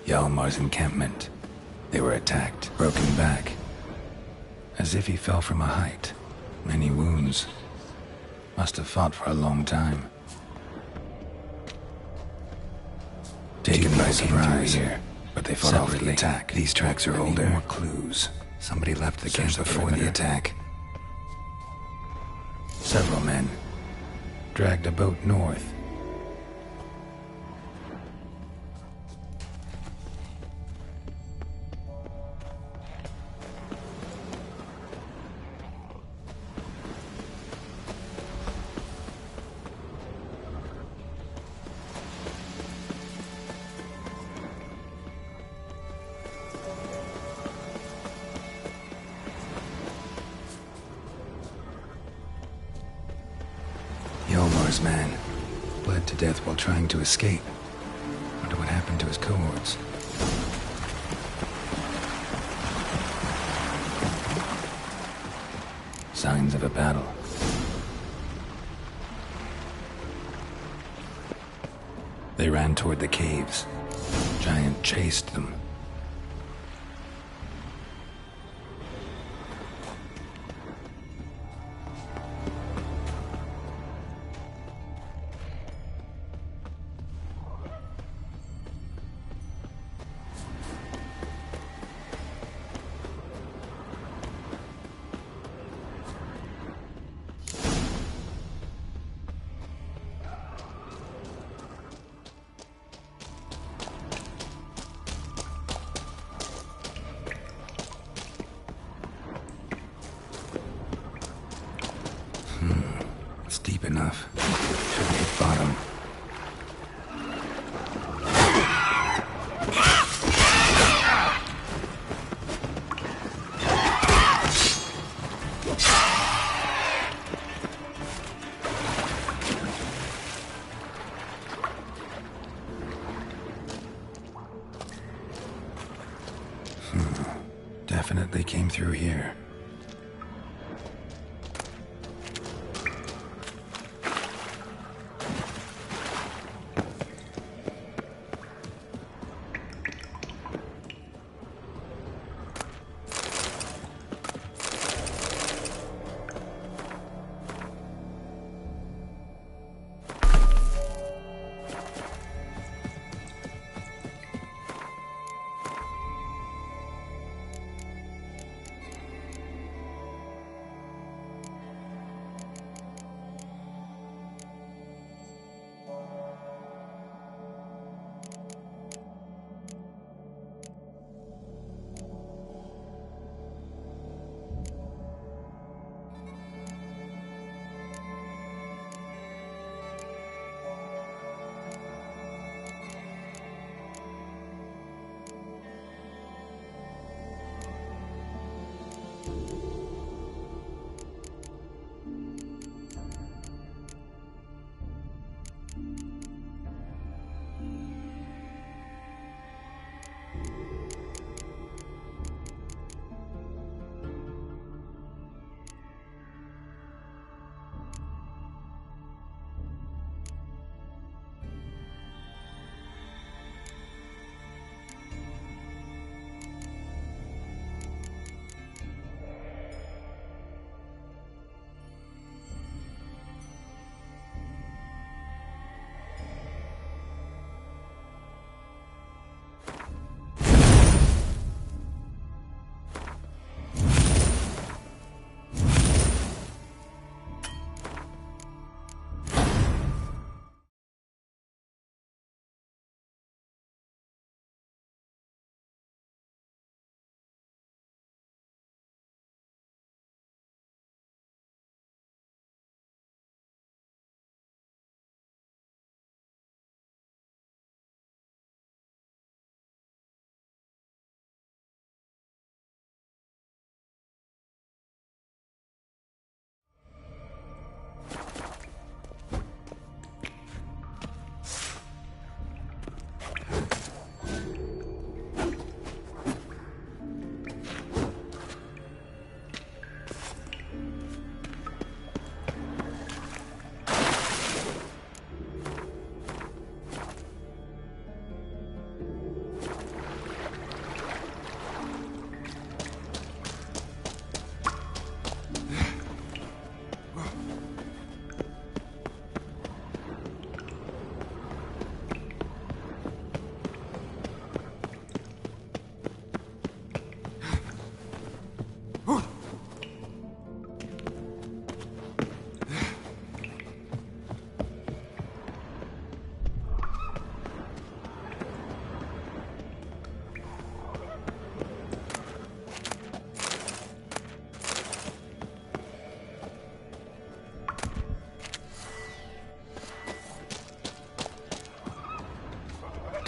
Yalmar's encampment. They were attacked, broken back. As if he fell from a height. Many wounds. Must have fought for a long time. Taken by surprise here, but they fought off the attack. These tracks are older. More clues. Somebody left the camp before the attack. Several men dragged a boat north. Yalmar's man bled to death while trying to escape. Wonder what happened to his cohorts. Signs of a battle. They ran toward the caves. Giant chased them. It's deep enough. Should hit bottom. Definitely came through here.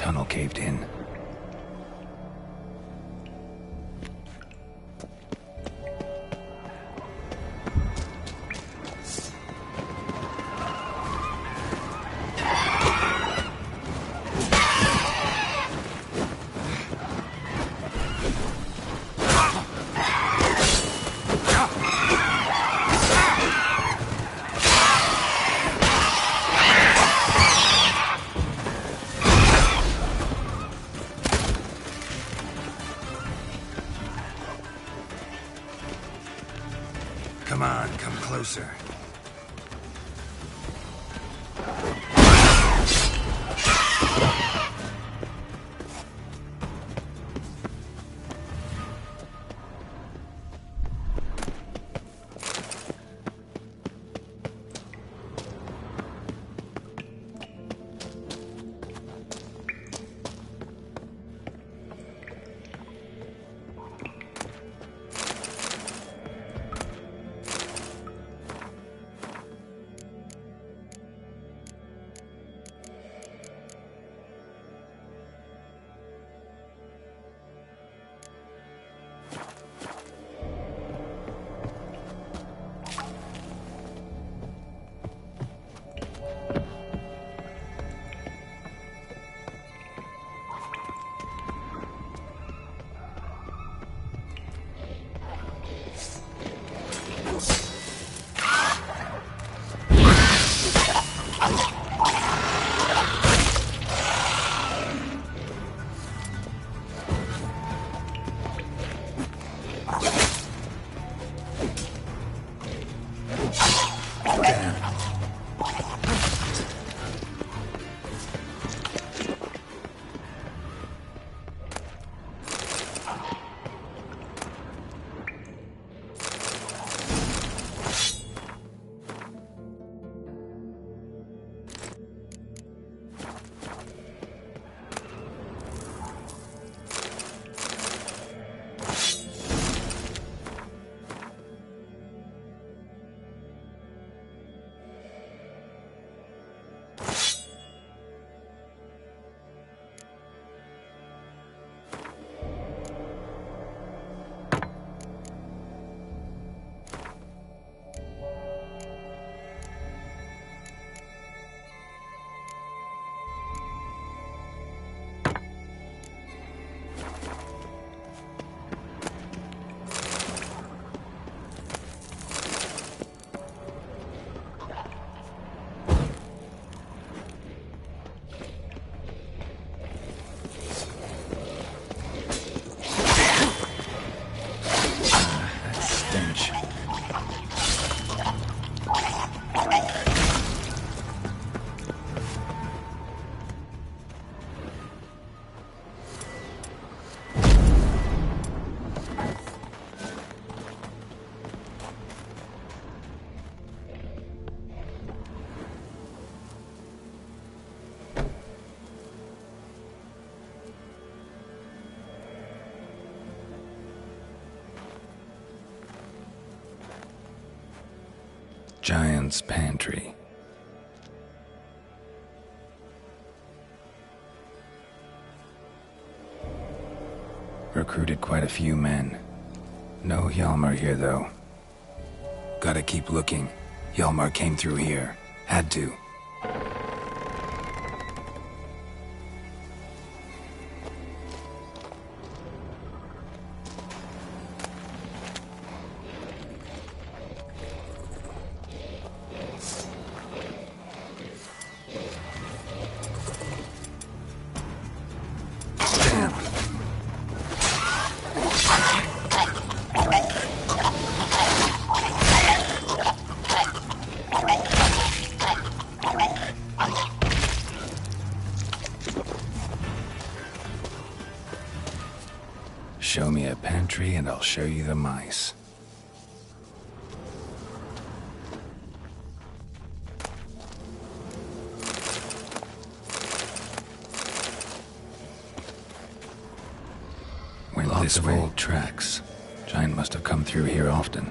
tunnel caved in. Come on, come closer. Giant's Pantry. Recruited quite a few men. No Hjalmar here, though. Gotta keep looking. Hjalmar came through here. Had to. Show me a pantry and I'll show you the mice. Lots of old tracks. Giant must have come through here often.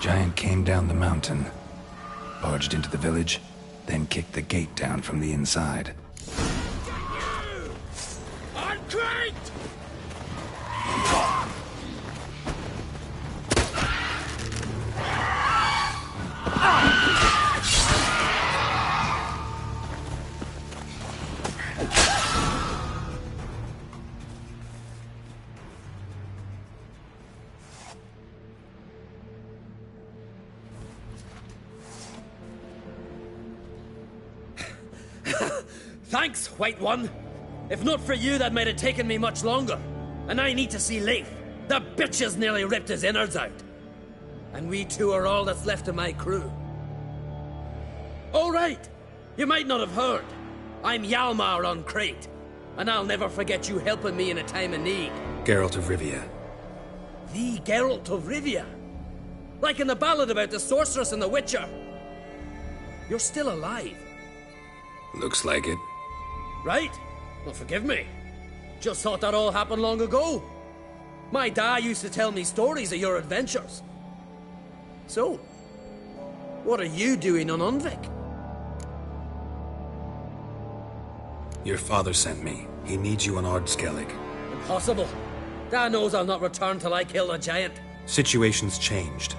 giant came down the mountain, barged into the village, then kicked the gate down from the inside. On Crate! Thanks, White One. If not for you, that might have taken me much longer. And I need to see Leif. The bitch has nearly ripped his innards out. And we two are all that's left of my crew. All right. You might not have heard. I'm Hjalmar on Crate. And I'll never forget you helping me in a time of need. Geralt of Rivia. The Geralt of Rivia. Like in the ballad about the sorceress and the witcher. You're still alive. Looks like it. Right? Well, forgive me. Just thought that all happened long ago. My dad used to tell me stories of your adventures. So, what are you doing on Undvik? Your father sent me. He needs you on Ardskellig. Impossible. Dad knows I'll not return till I kill the giant. Situation's changed.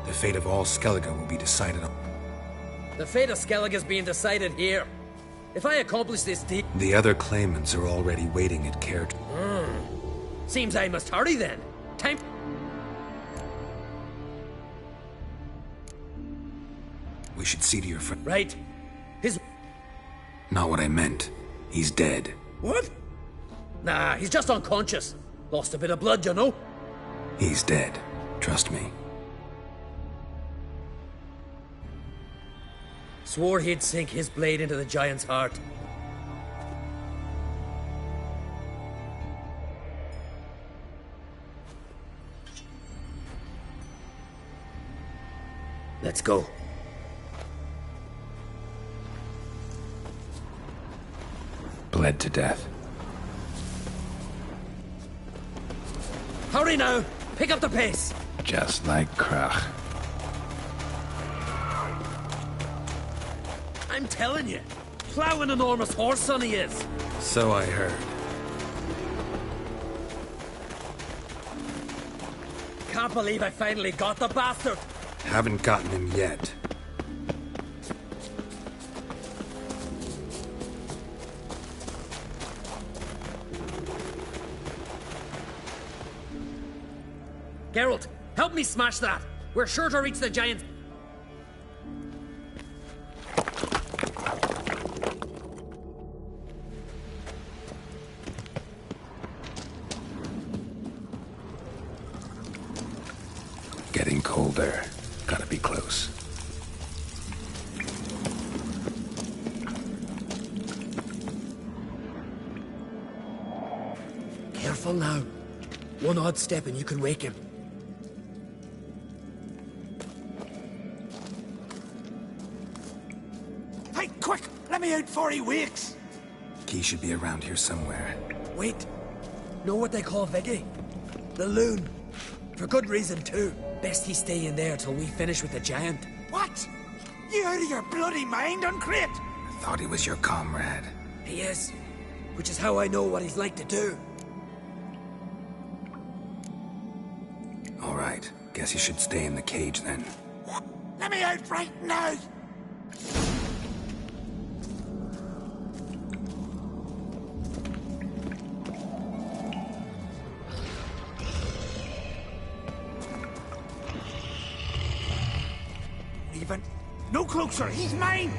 The fate of all Skellige will be decided on. The fate of Skellig is being decided here. If I accomplish this deed... The other claimants are already waiting at Caird. Seems I must hurry then. Time... We should see to your friend. Right. His... Not what I meant. He's dead. What? Nah, he's just unconscious. Lost a bit of blood, you know. He's dead. Trust me. Swore he'd sink his blade into the giant's heart. Let's go. Bled to death. Hurry now! Pick up the pace! Just like Krach. I'm telling you, plow an enormous horse son he is. So I heard. Can't believe I finally got the bastard. Haven't gotten him yet. Geralt, help me smash that. We're sure to reach the giant. Getting colder. Gotta be close. Careful now. One odd step and you can wake him. Hey, quick! Let me out before he wakes! Key should be around here somewhere. Wait. Know what they call Viggy? The loon. For good reason, too. Best he stay in there till we finish with the giant. What? You out of your bloody mind on Crate? I thought he was your comrade. He is. Which is how I know what he's like to do. All right. Guess he should stay in the cage then. Let me out right now! Even. No closer, he's mine!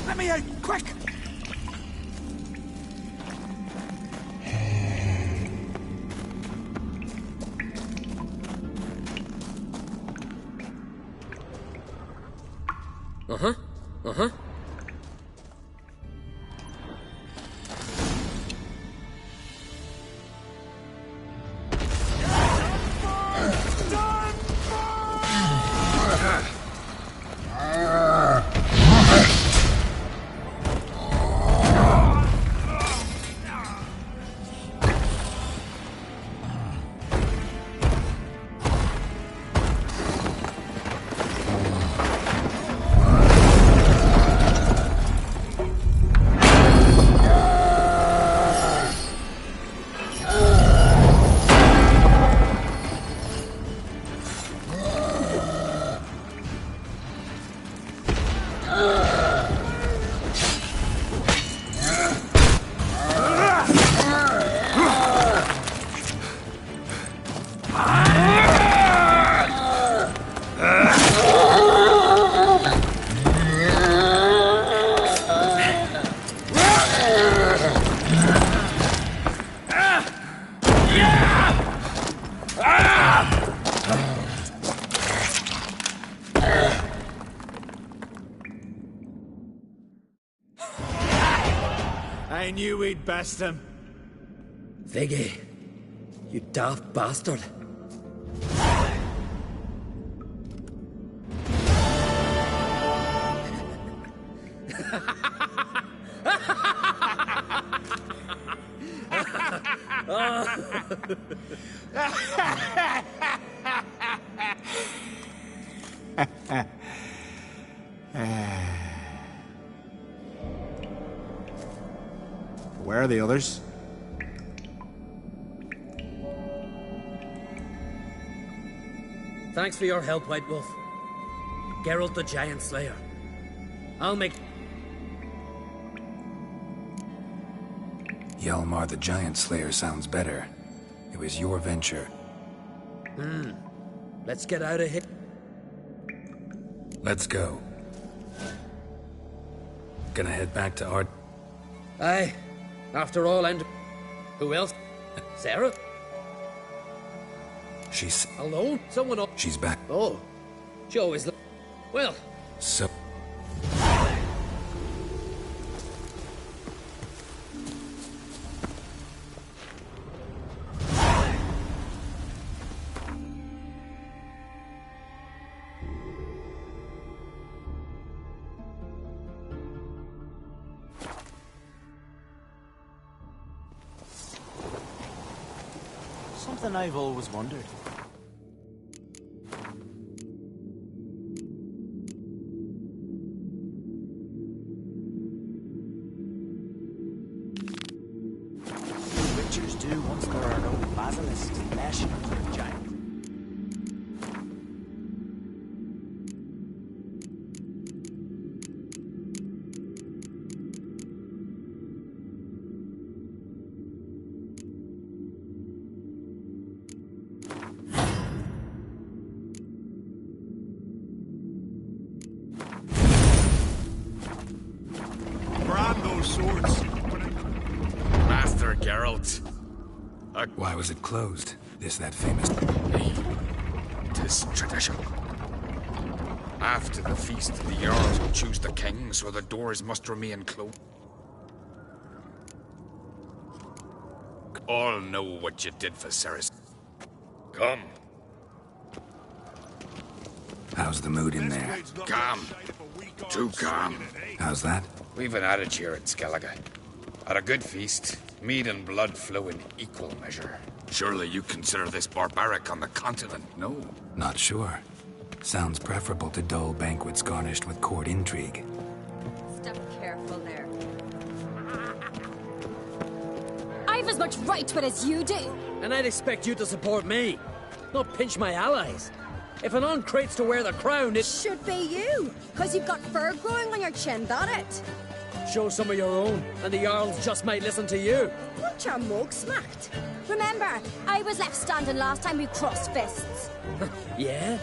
Let me out, quick! Uh-huh. Uh-huh. I knew we'd best him. Viggy, you daft bastard. Where are the others? Thanks for your help, White Wolf. Geralt the Giant Slayer. I'll make... Hjalmar the Giant Slayer sounds better. It was your venture. Let's get out of here. Let's go. Gonna head back to Art. Aye. After all, and... Who else? Sarah? She's... Alone? Someone else? She's back. Oh. She always... Well... So... Something I've always wondered. Witchers do once there are no basilisks meshing with a giant. Brand those swords. Master Geralt. Why was it closed? Is that famous... Tis tradition. After the feast, the Jarls will choose the king, so the doors must remain closed. All know what you did for Ceres. Come. How's the mood in there? Calm. Too calm. How's that? We've an adage here at Skellige. At a good feast, mead and blood flow in equal measure. Surely you consider this barbaric on the continent, no? Not sure. Sounds preferable to dull banquets garnished with court intrigue. Step careful there. I've as much right to it as you do. And I'd expect you to support me, not pinch my allies. If an on-crate's to wear the crown, it... Should be you, because you've got fur growing on your chin, that it? Show some of your own, and the Jarls just might listen to you. Want your mug smacked? Remember, I was left standing last time we crossed fists. Yeah?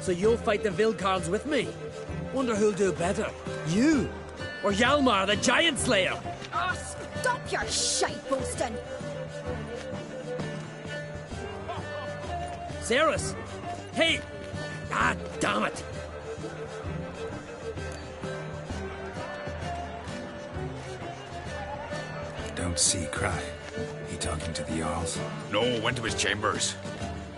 So you'll fight the Vilcards with me? Wonder who'll do better, you or Hjalmar the Giant Slayer? Oh, stop your shite boasting! Ceres! Hey! Ah, damn it! Don't see Krach. He talking to the Jarls? No, went to his chambers.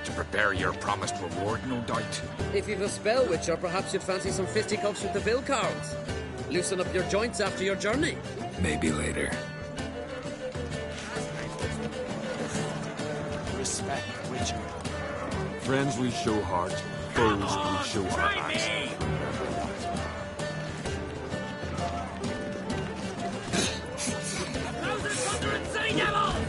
To prepare your promised reward, no doubt. If you've a spell, Witcher, perhaps you'd fancy some fisticuffs with the Vilcards. Loosen up your joints after your journey. Maybe later. Respect, Witcher. Friends we show heart, foes we show our axe.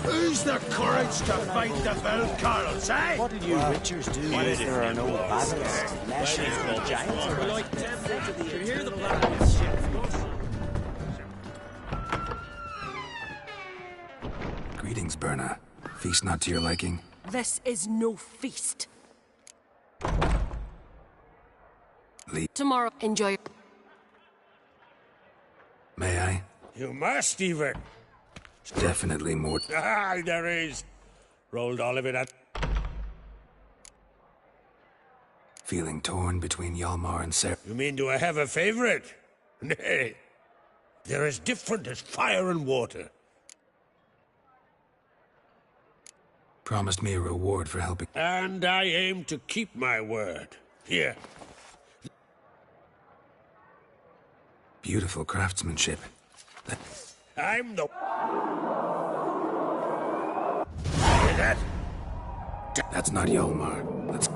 Who's the courage to fight the Vilcards, eh? What did you Witchers do if there are no basilisks meshing with a giant? Greetings, Berna. Feast not to your liking? This is no feast. Leave. Tomorrow, enjoy. May I? You must even. Definitely more. Ah, there is. Rolled all of it at. Feeling torn between Hjalmar and Sarah. You mean do I have a favorite? Nay. They're as different as fire and water. Promised me a reward for helping. And I aim to keep my word. Here. Beautiful craftsmanship. I'm the... Hear that? That's not Hjalmar. Let's...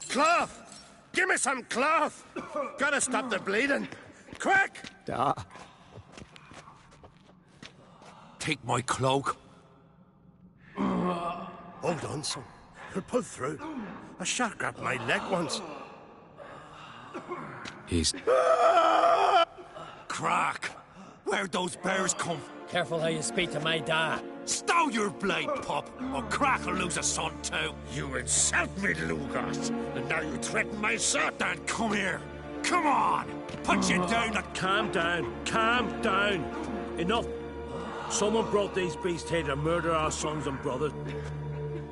Cloth! Give me some cloth! Gotta stop the bleeding. Quick! Take my cloak. Hold on, son. You'll pull through. A shark grabbed my leg once. He's... Crack! Where'd those bears come from? Careful how you speak to my dad. Stow your blade, pup, or Crack will lose a son too. You insult me, Lugas, and now you threaten my son. Dan, come here. Come on! Put you down. Calm down. Calm down. Enough. Someone brought these beasts here to murder our sons and brothers.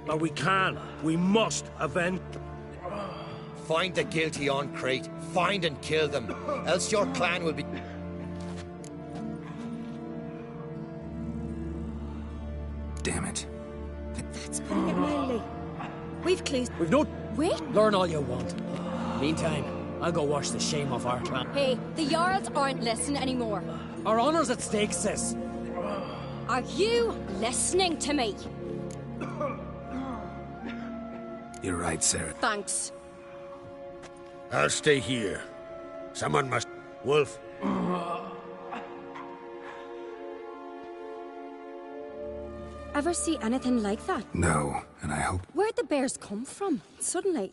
But we must avenge. Find the guilty on Crate. Find and kill them. Else your clan will be... Damn it. That's putting it mildly. We've clues. We've no... Wait. Learn all you want. Meantime, I'll go wash the shame off our clan. Hey, the Jarls aren't listening anymore. Our honor's at stake, sis. Are you listening to me? You're right, Sarah. Thanks. I'll stay here. Someone must... Wolf. Ever see anything like that? No, and I hope... Where'd the bears come from? Suddenly.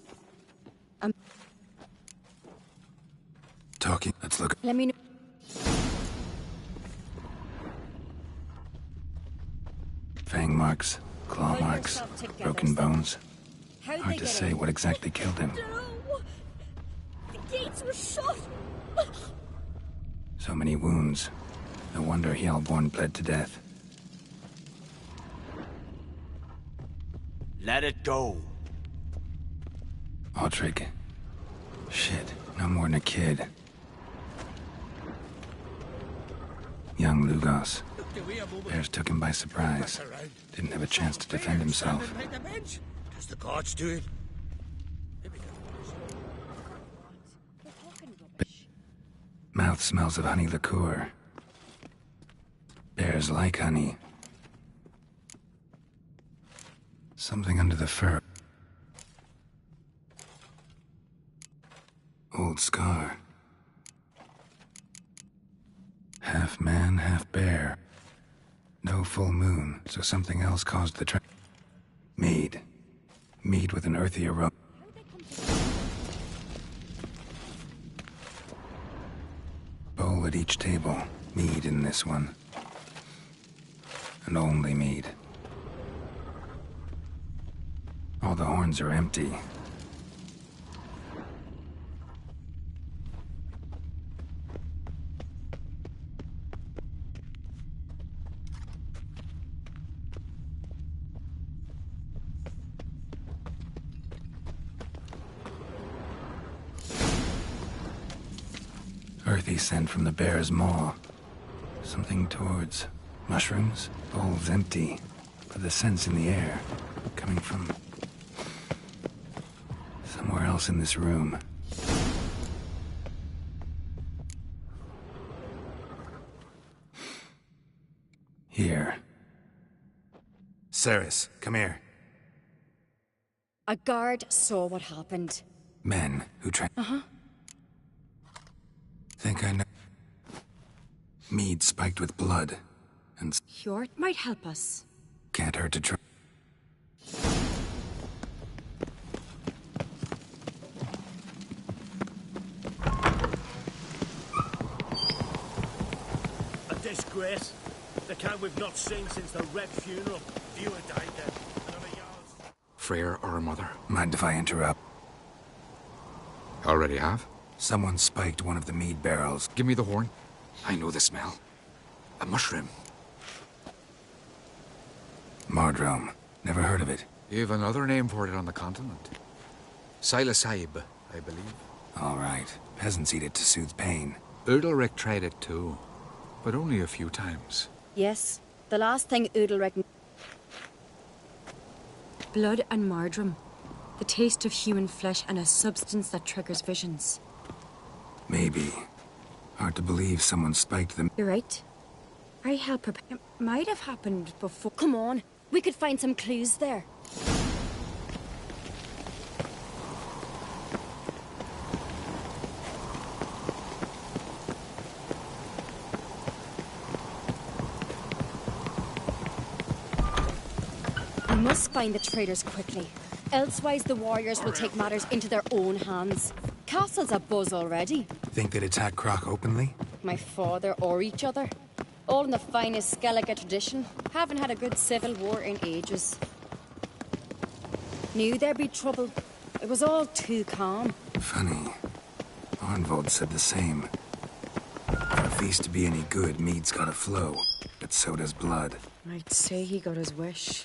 Talking... Let's look... Let me know. Fang marks, claw marks, broken bones. Hard to say what exactly killed him. The gates were shut. So many wounds. No wonder Hjalborn bled to death. Let it go. Autrig. Shit, no more than a kid. Young Lugos. Bears took him by surprise. Didn't have a chance to defend himself. Does the gods do it? Mouth smells of honey liqueur. Bears like honey. Something under the fur. Old scar. Half man, half bear. No full moon, so something else caused the Mead. Mead with an earthy aroma. Bowl at each table. Mead in this one. And only mead. All the horns are empty. Earthy scent from the bear's maw. Something towards mushrooms. Bowl's empty, but the scent's in the air. Coming from somewhere else in this room. Here. Ceres, come here. A guard saw what happened. Men who try. Think I know. Mead spiked with blood, and Hjort might help us. can't hurt to try. A disgrace. The kind we've not seen since the Red funeral. Viewer died then. Another Jarl's. Freya or her mother? Mind if I interrupt? Already have? Someone spiked one of the mead barrels. Give me the horn. I know the smell. A mushroom. Mardrome. Never heard of it. You've another name for it on the continent. Psilocybe, I believe. All right. Peasants eat it to soothe pain. Udalric tried it too, but only a few times. Yes, the last thing Udalric... Blood and Mardrome. The taste of human flesh and a substance that triggers visions. Maybe. Hard to believe someone spiked them. You're right. I help prepare. It might have happened before. Come on, we could find some clues there. We must find the traitors quickly. Elsewise, the warriors will take matters into their own hands. Castle's abuzz already. Think they'd attack Croc openly? My father or each other. All in the finest Skellige tradition. Haven't had a good civil war in ages. Knew there'd be trouble. It was all too calm. Funny. Arnvold said the same. For a feast to be any good, mead's gotta flow. But so does blood. I'd say he got his wish.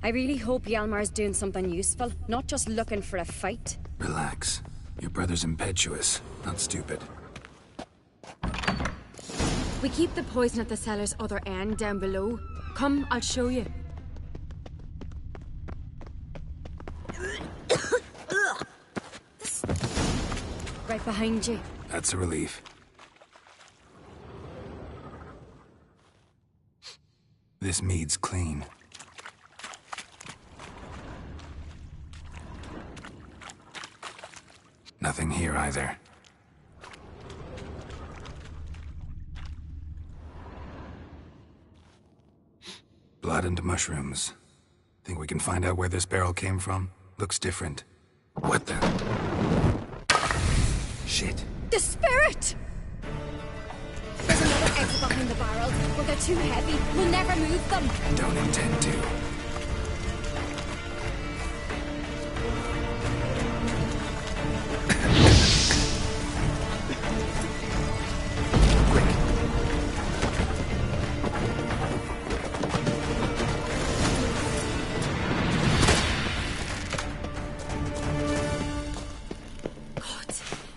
I really hope Hjalmar's doing something useful, not just looking for a fight. Relax. Your brother's impetuous, not stupid. We keep the poison at the cellar's other end down below. Come, I'll show you. Right behind you. That's a relief. This mead's clean. Nothing here either. Blood and mushrooms. Think we can find out where this barrel came from? Looks different. What the? Shit. The spirit! There's another exit behind the barrels, but they're too heavy. We'll never move them. Don't intend to.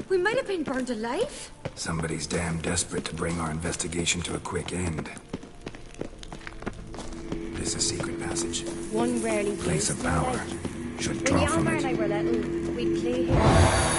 We might have been burned alive. Somebody's damn desperate to bring our investigation to a quick end. This is a secret passage. One rarely Place of used, power. like. Should When draw from Yalmar and I it. were little, we'd play here.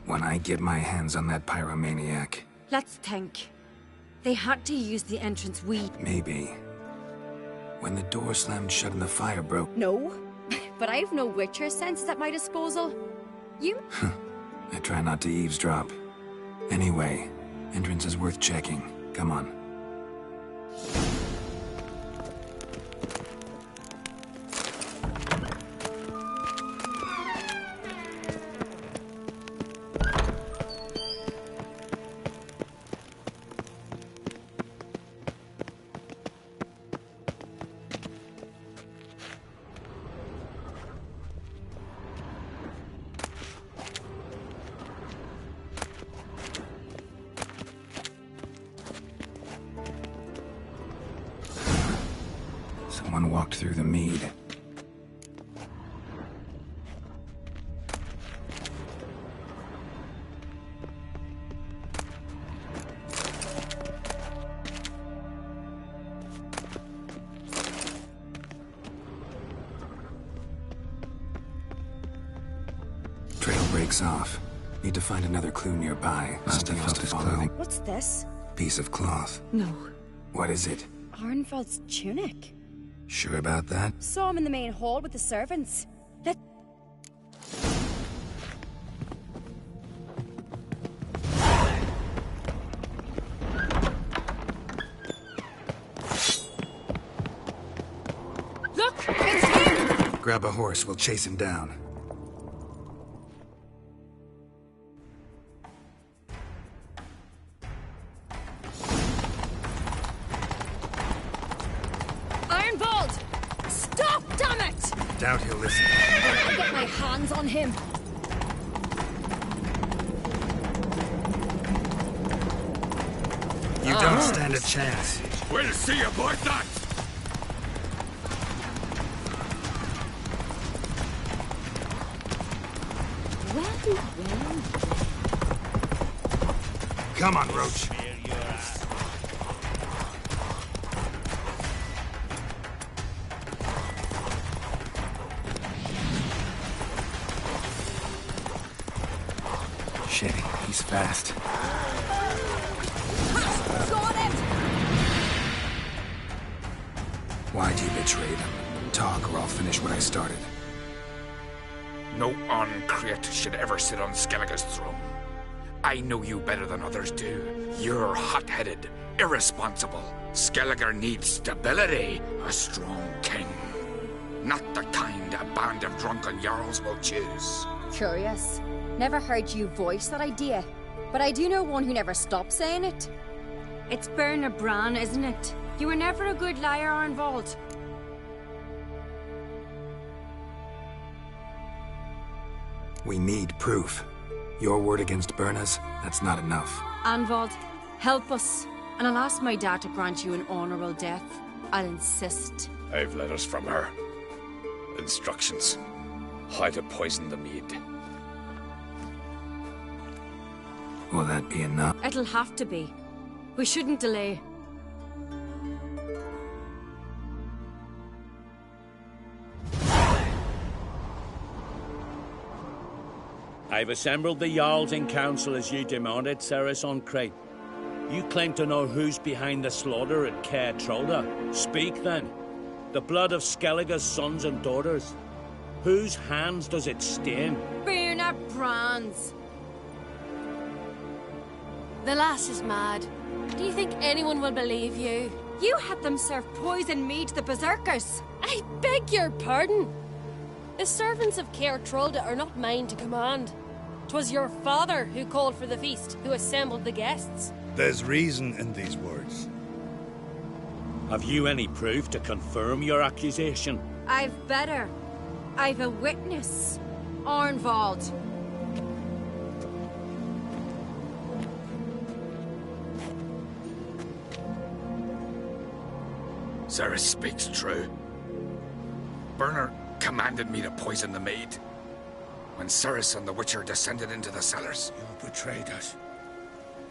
When I get my hands on that pyromaniac, Let's think. They had to use the entrance maybe. When the door slammed shut and the fire broke, No, but I've no Witcher senses at my disposal. You? I try not to eavesdrop. Anyway, entrance is worth checking. Come on. Someone walked through the mead. Trail breaks off. Need to find another clue nearby. Something else to follow. What's this? Piece of cloth. No. What is it? Arnvald's tunic. Sure about that? Saw him in the main hall with the servants. Let... Look! It's him! Grab a horse, we'll chase him down. Arnvald! Stop, damn it! Doubt he'll listen. I'll get my hands on him. You don't stand a chance. We'll see about that! Come on, Roach. Shit, he's fast. Got him! Why'd you betray them? Talk or I'll finish what I started. No An-Craite should ever sit on Skellige's throne. I know you better than others do. You're hot-headed, irresponsible. Skellige needs stability, a strong king. Not the kind a band of drunken jarls will choose. Curious. Never heard you voice that idea. But I do know one who never stops saying it. It's Bernard Bran, isn't it? You were never a good liar, Arnvald. We need proof. Your word against Berna's, that's not enough. Arnvald, help us. And I'll ask my dad to grant you an honourable death. I'll insist. I've letters from her. Instructions. How to poison the mead. Will that be enough? It'll have to be. We shouldn't delay. I've assembled the Jarls in council as you demanded, Cerys on Crate. You claim to know who's behind the slaughter at Caer Trolda. Speak then. The blood of Skellige's sons and daughters. Whose hands does it stain? Bernard Bran's. The lass is mad. Do you think anyone will believe you? You had them serve poison mead to the berserkers. I beg your pardon. The servants of Caer Trolda are not mine to command. 'Twas your father who called for the feast, who assembled the guests. There's reason in these words. Have you any proof to confirm your accusation? I've better. I've a witness. Arnvald. Cerys speaks true. Bernard commanded me to poison the maid. When Cerys and the Witcher descended into the cellars. You betrayed us.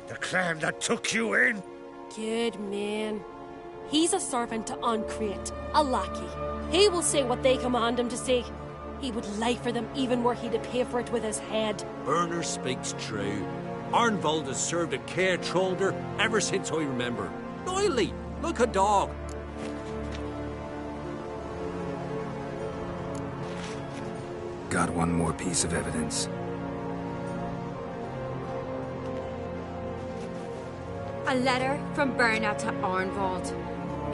The clan that took you in. Good man. He's a servant to Ancrate, a lackey. He will say what they command him to say. He would lie for them even were he to pay for it with his head. Bernard speaks true. Arnvald has served at Caer Trolda ever since I remember. Oily, like a dog. Got one more piece of evidence. A letter from Bernard to Arnvald,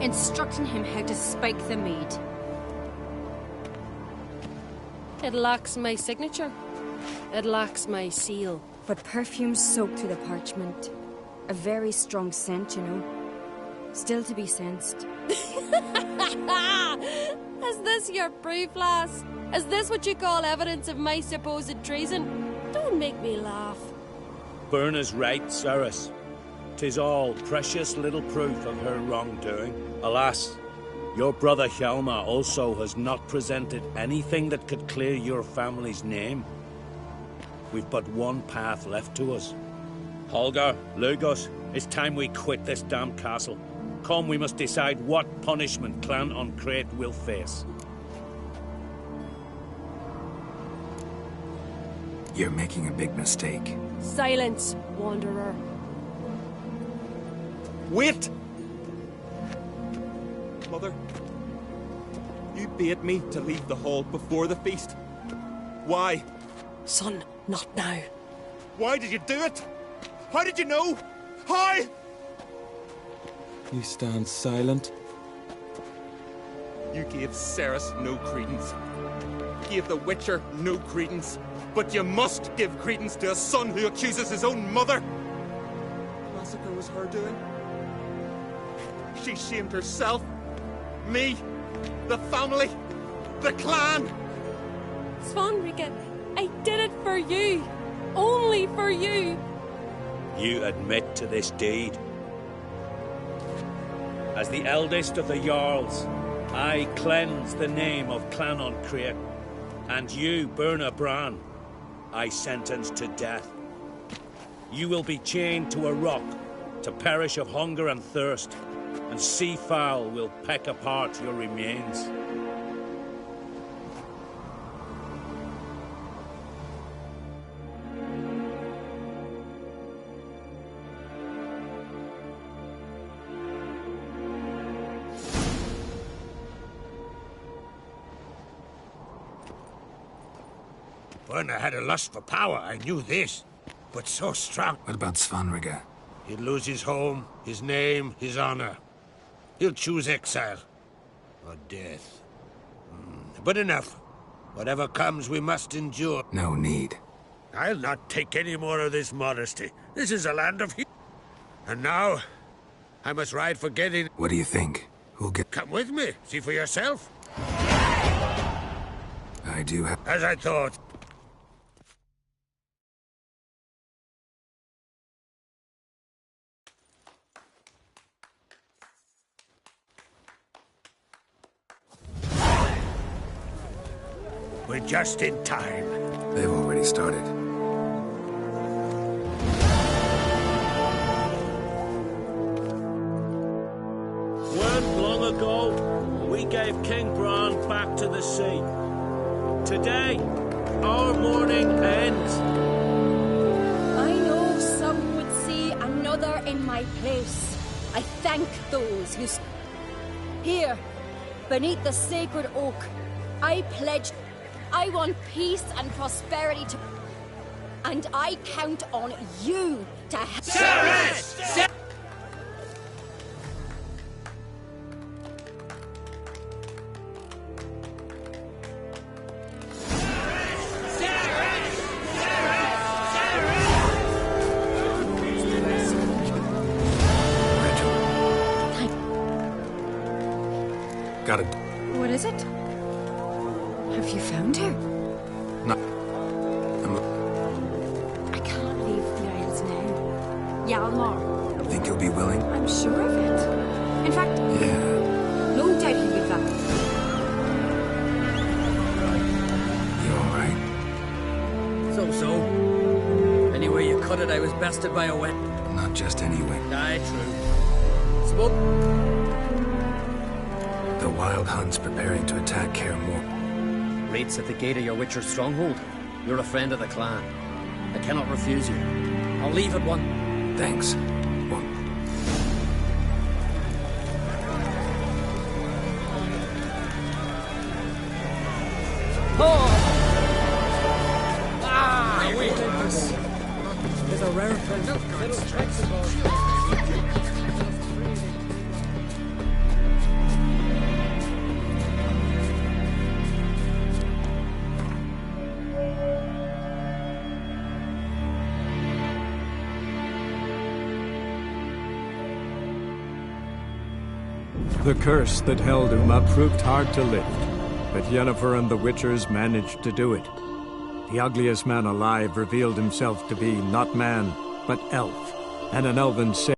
instructing him how to spike the mead. It lacks my signature. It lacks my seal. But perfume soaked through the parchment. A very strong scent, you know. Still to be sensed. Is this your proof, lass? Is this what you call evidence of my supposed treason? Don't make me laugh. Bernard's right, Cerys. 'Tis all precious little proof of her wrongdoing. Alas, your brother Hjalmar also has not presented anything that could clear your family's name. We've but one path left to us. Holger, Lugos, it's time we quit this damned castle. Come, we must decide what punishment Clan Ancrate will face. You're making a big mistake. Silence, wanderer. Wait! Mother, you bade me to leave the hall before the feast. Why? Son, not now. Why did you do it? How did you know? How? You stand silent. You gave Cerys no credence. Gave the Witcher no credence. But you must give credence to a son who accuses his own mother. The massacre was her doing. She shamed herself, me, the family, the clan. Svanrika, I did it for you. Only for you. You admit to this deed. As the eldest of the Jarls, I cleanse the name of Clan Ancrate, and you, Bernard Bran, I sentence to death. You will be chained to a rock to perish of hunger and thirst, and sea fowl will peck apart your remains. Bernard had a lust for power, I knew this. But so strong. What about Svanrika? He'd lose his home, his name, his honor. He'll choose exile. Or death. But enough. Whatever comes, we must endure. No need. I'll not take any more of this modesty. This is a land of And now, I must ride for Gedin. What do you think? Who'll get... Come with me. See for yourself. I do have... As I thought. We're just in time. They've already started. Weren't long ago, we gave King Bran back to the sea. Today, our mourning ends. I know some would see another in my place. I thank those who... Here, beneath the sacred oak, I pledge... I want peace and prosperity to... And I count on you to... Cerys! Got it. What is it? Have you found her? No. I can't leave the Isles now. Hjalmar. Think you'll be willing? I'm sure of it. In fact, Yeah. no doubt he'll be back. You alright? So. Anyway you cut it, I was bested by a wet. Not just anyway. Aye, true. Smoke. The Wild Hunt's preparing to attack Kaer Morhen. Raid's at the gate of your Witcher stronghold. You're a friend of the clan. I cannot refuse you. I'll leave at one. Thanks. There's a rare little tricks involved. The curse that held Uma proved hard to lift, but Yennefer and the Witchers managed to do it. The ugliest man alive revealed himself to be not man, but elf, and an elven saint.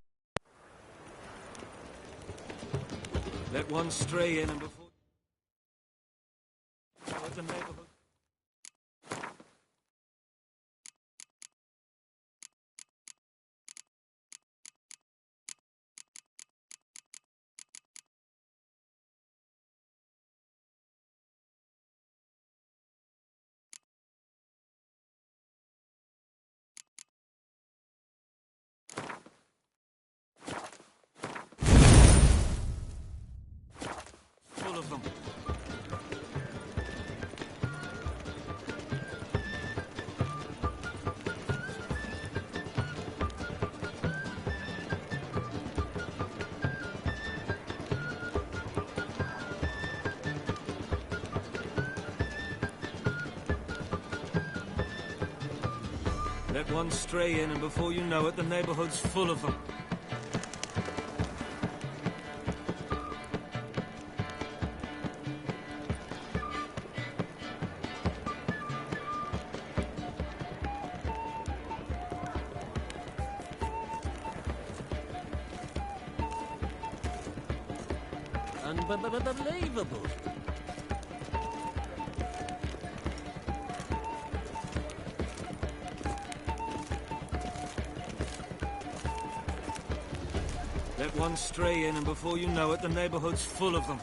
Let one stray in and before... The neighborhood. Full of them. Let one stray in, and before you know it, the neighborhood's full of them. Unbelievable. Let one stray in, and before you know it, the neighborhood's full of them.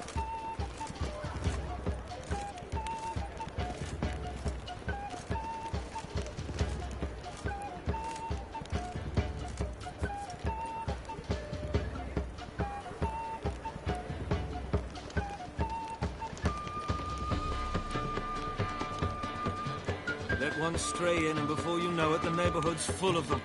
Let one stray in, and before you know it, the neighborhood's full of them.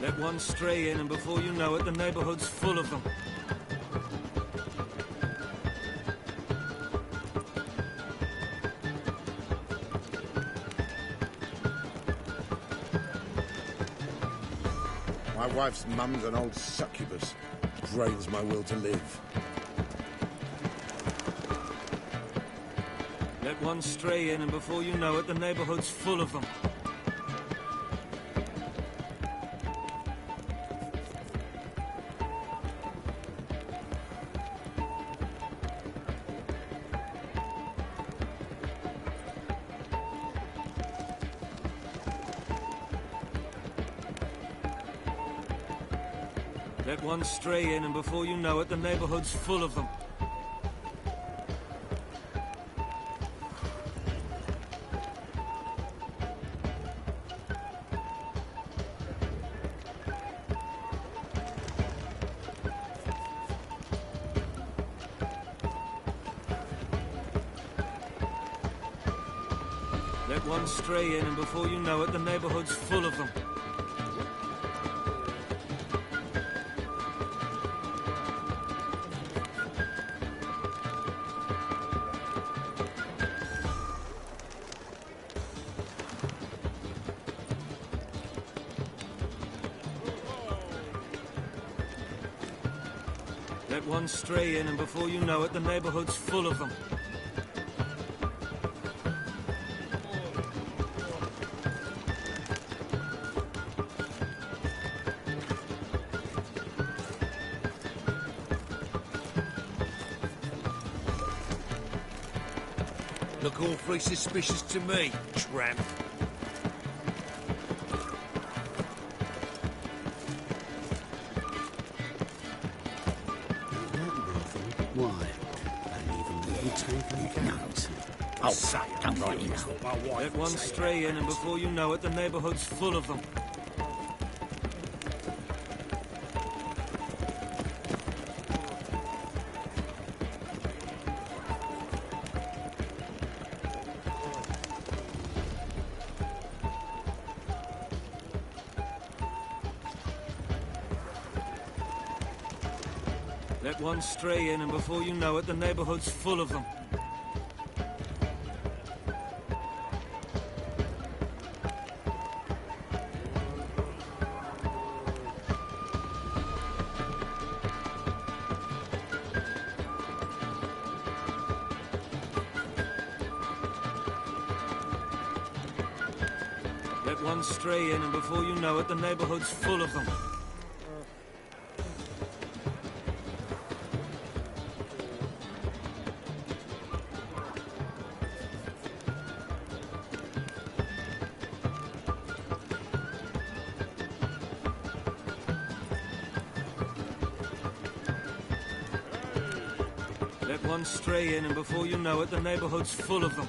Let one stray in, and before you know it, the neighborhood's full of them. My wife's mum's an old succubus. Drains my will to live. Let one stray in, and before you know it, the neighborhood's full of them. Let one stray in, and before you know it, the neighborhood's full of them. Let one stray in, and before you know it, the neighborhood's full of them. Let one stray in, and before you know it, the neighborhood's full of them. Look awfully suspicious to me, tramp. Why? And even really taken notes. Oh, say it, don't write it now. Let one stray in, and before you know it, the neighborhood's full of them. Let one stray in, and before you know it, the neighborhood's full of them. Let one stray in, and before you know it, the neighborhood's full of them. Let one stray in, and before you know it, the neighborhood's full of them.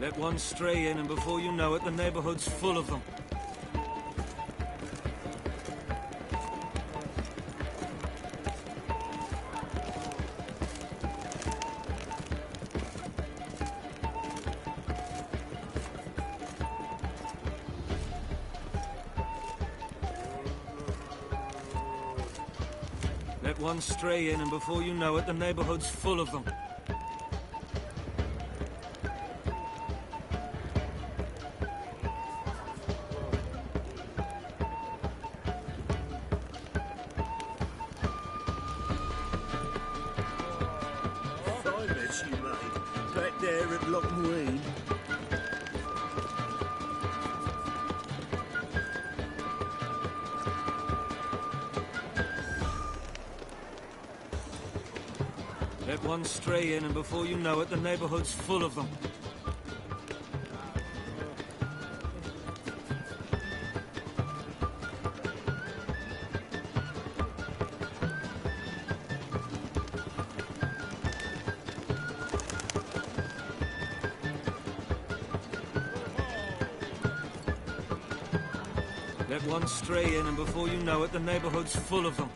Let one stray in, and before you know it, the neighborhood's full of them. Let one stray in, and before you know it, the neighborhood's full of them. Fine mess you made. Back there at Lockwood. Let one stray in, and before you know it, the neighborhood's full of them. Let one stray in, and before you know it, the neighborhood's full of them.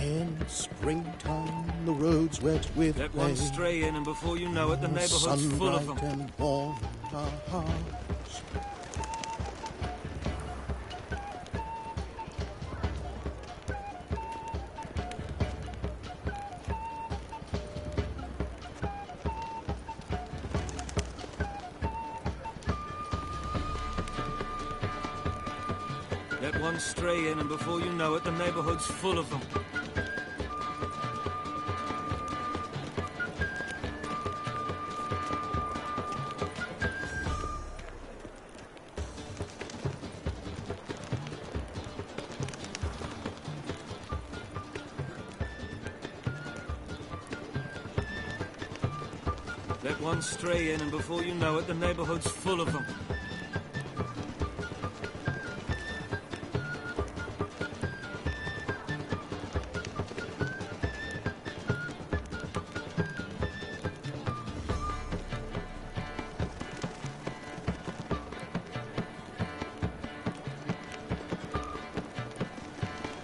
In springtime, the roads wet with Let one stray in, and before you know it, the neighborhood's full of them. And warm our hearts. Let one stray in, and before you know it, the neighborhood's full of them. Let one stray in, and before you know it, the neighborhood's full of them.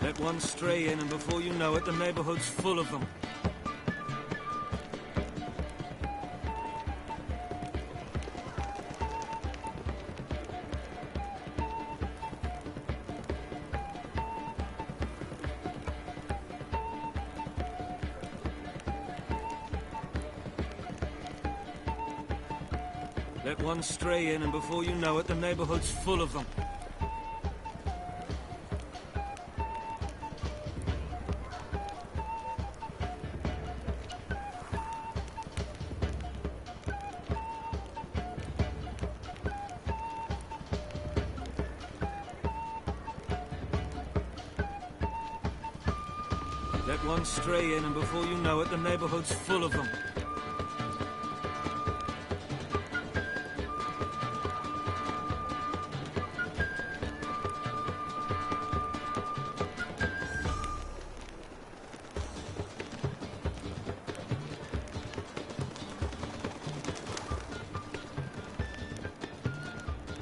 Let one stray in, and before you know it, the neighborhood's full of them. Let one stray in, and before you know it, the neighborhood's full of them. Let one stray in, and before you know it, the neighborhood's full of them.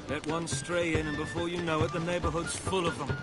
Let one stray in, and before you know it, the neighborhood's full of them.